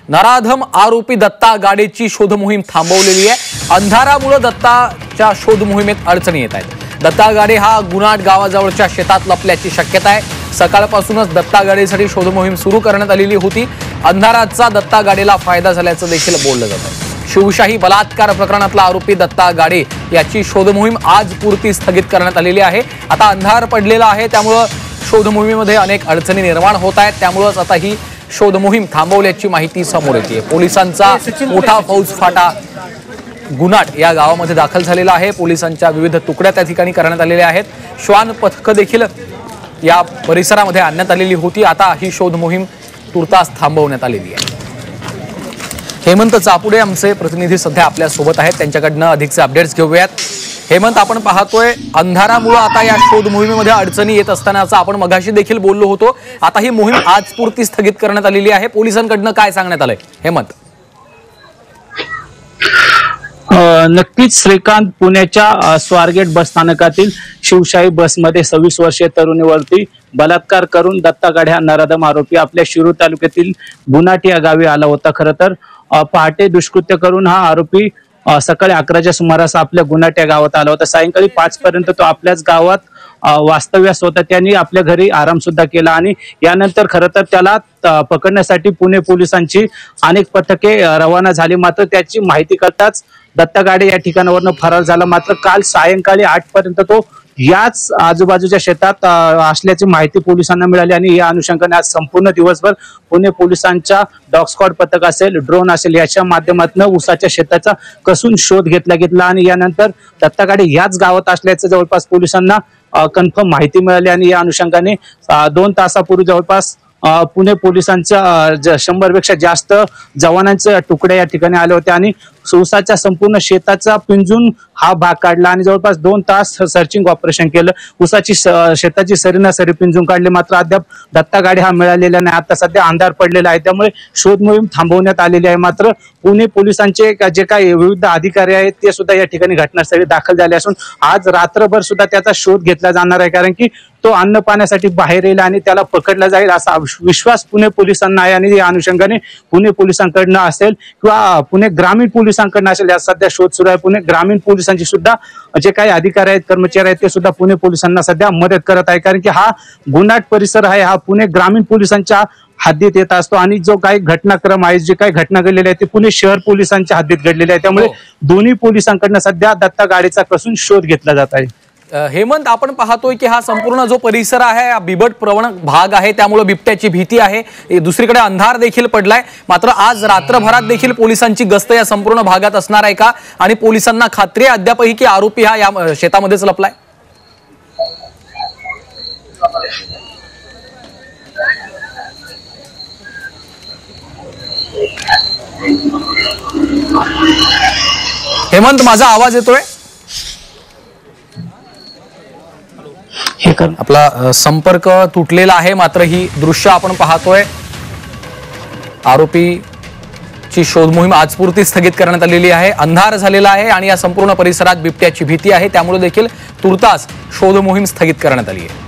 नराधम आरोपी दत्ता गाडेची शोध मोहीम थांबवलेली आहे। अंधारामुळे दत्ताच्या शोध मोहिमेत अडचणी येत आहेत। दत्ता गाडे हा गुणाट गावाजवळच्या शेतात लपल्याची शक्यता आहे। सकाळपासूनच दत्ता गाडेसाठी शोध मोहीम सुरू करण्यात आलेली होती। अंधाराचा दत्ता गाडेला फायदा झाल्याचं देखील बोललं जातं। शिवशाही बलात्कार प्रकरणातला आरोपी दत्ता गाडे याची शोध मोहीम आज पुरती स्थगित करण्यात आलेली आहे। आता अंधार पडलेला आहे, त्यामुळे शोध मोहिमेमध्ये अनेक अडचणी निर्माण होत आहेत। त्यामुळेच आता ही शोध मोहीम थांबवल्याची माहिती समोर येते। पोलिसांचा मोठा फौजफाटा गुणाट या गावामध्ये दाखल झालेला आहे। पोलिसांच्या विविध तुकड्या त्या ठिकाणी करण्यात आलेल्या आहेत। श्वान पथक देखील या परिसरामध्ये आणण्यात आलेली होती। आता ही शोध मोहीम तुर्तास थांबवण्यात आलेली आहे। हेमंत चापुडे आमचे प्रतिनिधी सध्या आपल्या सोबत आहेत, त्यांच्याकडनं अधिकचे अपडेट्स घेऊयात। हेमंत, आपण पाहतोय अंधारामुळे आता या शोध मोहिमेमध्ये अडचणी येत असतानाचं आपण मगाशी देखील बोललो होतो। आता ही मोहीम आज पुरती स्थगित करण्यात आलेली आहे। पोलिसांकडनं काय सांगण्यात आलंय हेमंत? नक्कीच श्रीकांत, पुण्याच्या स्वारगेट बस स्थानकातील शिवशाही बसमध्ये 26 वर्षीय तरुणीवरती बलात्कार करून दत्ता गाडे हा नराधम आरोपी आपल्या शिरूर तालुक्यातील गुणाट या गावी आला होता। खरं तर पहाटे दुष्कृत्य करून हा आरोपी सकाळी 11च्या सुमारास आपल्या गुणाट या गावात आला होता। सायंकाळी 5 पर्यंत तो आपल्याच गावात वास्तव्यास होता। त्यांनी आपल्या घरी आराम सुद्धा केला आणि यानंतर खरं तर त्याला पकडण्यासाठी पुणे पोलिसांची अनेक पथके रवाना झाली। मात्र त्याची माहिती कळताच दत्ता गाडे या ठिकाणावरून फरार झाला। मात्र काल सायंकाळी 8 पर्यंत तो याच आजूबाजूच्या शेतात असल्याची माहिती पोलिसांना मिळाली आणि या अनुषंगाने आज संपूर्ण दिवसभर पुणे पोलिसांच्या डॉग स्क्वॉड पथक असेल, ड्रोन असेल, याच्या माध्यमातून ऊसाच्या शेताचा कसून शोध घेतला आणि यानंतर दत्ता गाडे याच गावात असल्याचं जवळपास पोलिसांना कन्फर्म माहिती मिळाली आणि या अनुषंगाने 2 तासापूर्वी जवळपास पुणे पोलिसांच्या 100 पेक्षा जास्त जवानांचे तुकडे या ठिकाणी आले होते आणि ऊसाच्या संपूर्ण शेताचा पिंजून हा भाग काढला आणि जवळपास 2 तास सर्चिंग ऑपरेशन केलं। ऊसाची शेताची सरी पिंजून काढली। मात्र अद्याप दत्ता गाडे हा मिळालेला नाही। आता सध्या अंधार पडलेला आहे, त्यामुळे शोध मोहीम थांबवण्यात आलेली आहे। मात्र पुणे पोलिसांचे जे काही विविध अधिकारी आहेत ते सुद्धा या ठिकाणी घटनास्थळी दाखल झाले असून आज रात्रभर सुद्धा त्याचा शोध घेतला जाणार आहे, कारण की तो अन्न पाण्यासाठी बाहेर येईल आणि त्याला पकडला जाईल असा विश्वास पुणे पोलिसांना आहे। आणि या अनुषंगाने पुणे पोलिसांकडनं असेल किंवा पुणे ग्रामीण पोलिसांकडनं असेल या सध्या शोध सुरू आहे। पुणे ग्रामीण पोलिसांची सुद्धा जे काही अधिकारी आहेत, कर्मचारी आहेत ते सुद्धा पुणे पोलिसांना सध्या मदत करत आहे, कारण की हा गुणाट परिसर आहे हा पुणे ग्रामीण पोलिसांच्या हद्दीत येत असतो आणि जो काही घटनाक्रम आहे, जे काही घटना घडलेली आहे ते पुणे शहर पोलिसांच्या हद्दीत घडलेली आहे। त्यामुळे दोन्ही पोलिसांकडनं सध्या दत्ता गाडेचा कसून शोध घेतला जात आहे। हेमंत, आपण पाहतोय की हा संपूर्ण जो परिसर आहे हा बिबट प्रवण भाग आहे, त्यामुळे बिबट्याची भीती आहे। दुसरीकडे अंधार देखील पडलाय। मात्र आज रात्रभरात देखील पोलिसांची गस्त या संपूर्ण भागात असणार आहे का? आणि पोलिसांना खात्री आहे अद्यापही की आरोपी हा या शेतामध्येच लपलाय? हेमंत, माझा आवाज येतोय? आपला संपर्क तुटलेला आहे। मात्र ही दृश्य आपण पाहतोय, आरोपीची शोध मोहीम आजपुरती स्थगित करण्यात आलेली आहे। अंधार झालेला आहे आणि या संपूर्ण परिसरात बिबट्याची भीती आहे, त्यामुळे देखील तुर्तास शोध मोहीम स्थगित करण्यात आली आहे।